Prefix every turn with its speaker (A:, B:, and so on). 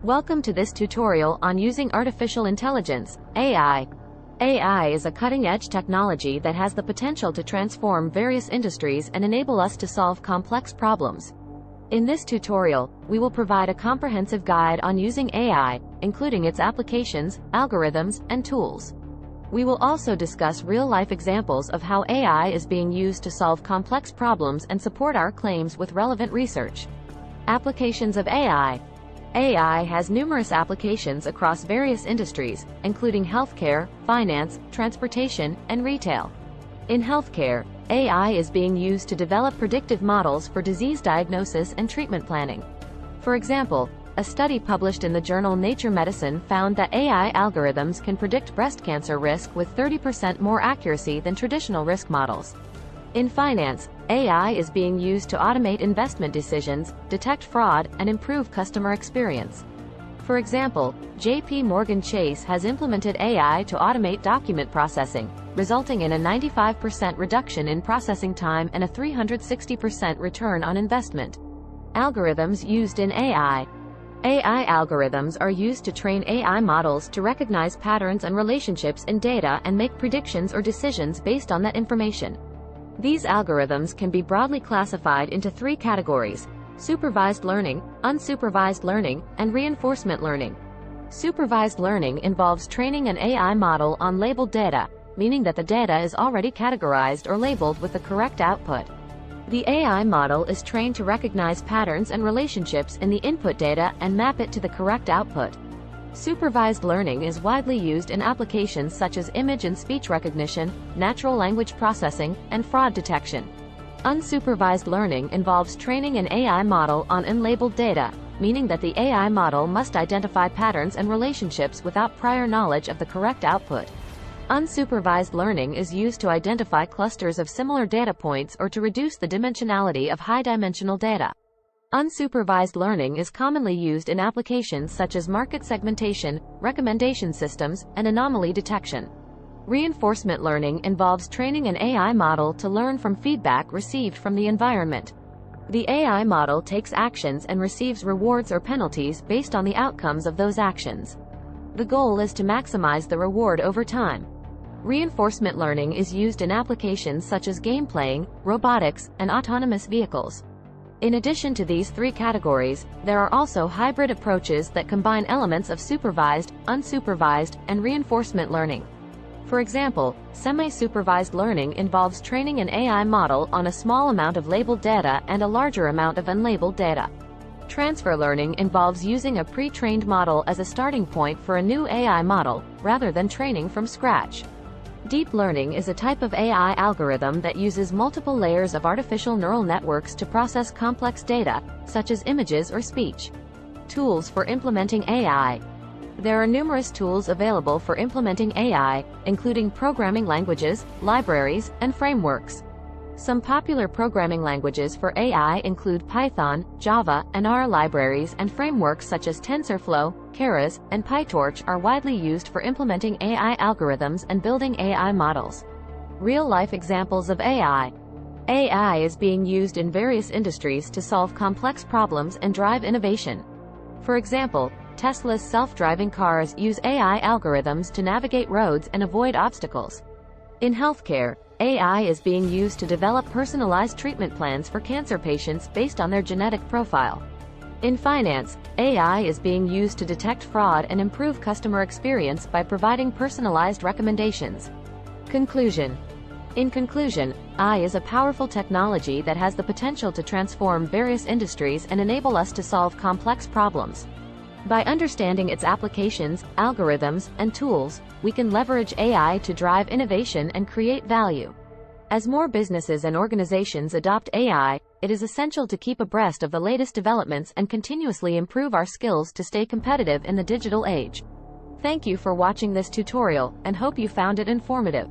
A: Welcome to this tutorial on using artificial intelligence, AI. AI is a cutting-edge technology that has the potential to transform various industries and enable us to solve complex problems. In this tutorial, we will provide a comprehensive guide on using AI, including its applications, algorithms, and tools. We will also discuss real-life examples of how AI is being used to solve complex problems and support our claims with relevant research. Applications of AI. AI has numerous applications across various industries, including healthcare, finance, transportation, and retail. In healthcare, AI is being used to develop predictive models for disease diagnosis and treatment planning. For example, a study published in the journal Nature Medicine found that AI algorithms can predict breast cancer risk with 30% more accuracy than traditional risk models. In finance, AI is being used to automate investment decisions, detect fraud, and improve customer experience. For example, J.P. Morgan Chase has implemented AI to automate document processing, resulting in a 95% reduction in processing time and a 360% return on investment. Algorithms used in AI. AI algorithms are used to train AI models to recognize patterns and relationships in data and make predictions or decisions based on that information. These algorithms can be broadly classified into three categories: supervised learning, unsupervised learning, and reinforcement learning. Supervised learning involves training an AI model on labeled data, meaning that the data is already categorized or labeled with the correct output. The AI model is trained to recognize patterns and relationships in the input data and map it to the correct output. Supervised learning is widely used in applications such as image and speech recognition, natural language processing, and fraud detection. Unsupervised learning involves training an AI model on unlabeled data, meaning that the AI model must identify patterns and relationships without prior knowledge of the correct output. Unsupervised learning is used to identify clusters of similar data points or to reduce the dimensionality of high-dimensional data. Unsupervised learning is commonly used in applications such as market segmentation, recommendation systems, and anomaly detection. Reinforcement learning involves training an AI model to learn from feedback received from the environment. The AI model takes actions and receives rewards or penalties based on the outcomes of those actions. The goal is to maximize the reward over time. Reinforcement learning is used in applications such as game playing, robotics, and autonomous vehicles. In addition to these three categories, there are also hybrid approaches that combine elements of supervised, unsupervised, and reinforcement learning. For example, semi-supervised learning involves training an AI model on a small amount of labeled data and a larger amount of unlabeled data. Transfer learning involves using a pre-trained model as a starting point for a new AI model, rather than training from scratch. Deep learning is a type of AI algorithm that uses multiple layers of artificial neural networks to process complex data, such as images or speech. Tools for implementing AI. There are numerous tools available for implementing AI, including programming languages, libraries, and frameworks. Some popular programming languages for AI include Python, Java, and R. Libraries and frameworks such as TensorFlow, Keras, and PyTorch are widely used for implementing AI algorithms and building AI models. Real-life examples of AI. AI is being used in various industries to solve complex problems and drive innovation. For example, Tesla's self-driving cars use AI algorithms to navigate roads and avoid obstacles. In healthcare, AI is being used to develop personalized treatment plans for cancer patients based on their genetic profile. In finance, AI is being used to detect fraud and improve customer experience by providing personalized recommendations. Conclusion. In conclusion, AI is a powerful technology that has the potential to transform various industries and enable us to solve complex problems. By understanding its applications, algorithms, and tools, we can leverage AI to drive innovation and create value. As more businesses and organizations adopt AI, it is essential to keep abreast of the latest developments and continuously improve our skills to stay competitive in the digital age. Thank you for watching this tutorial, and hope you found it informative.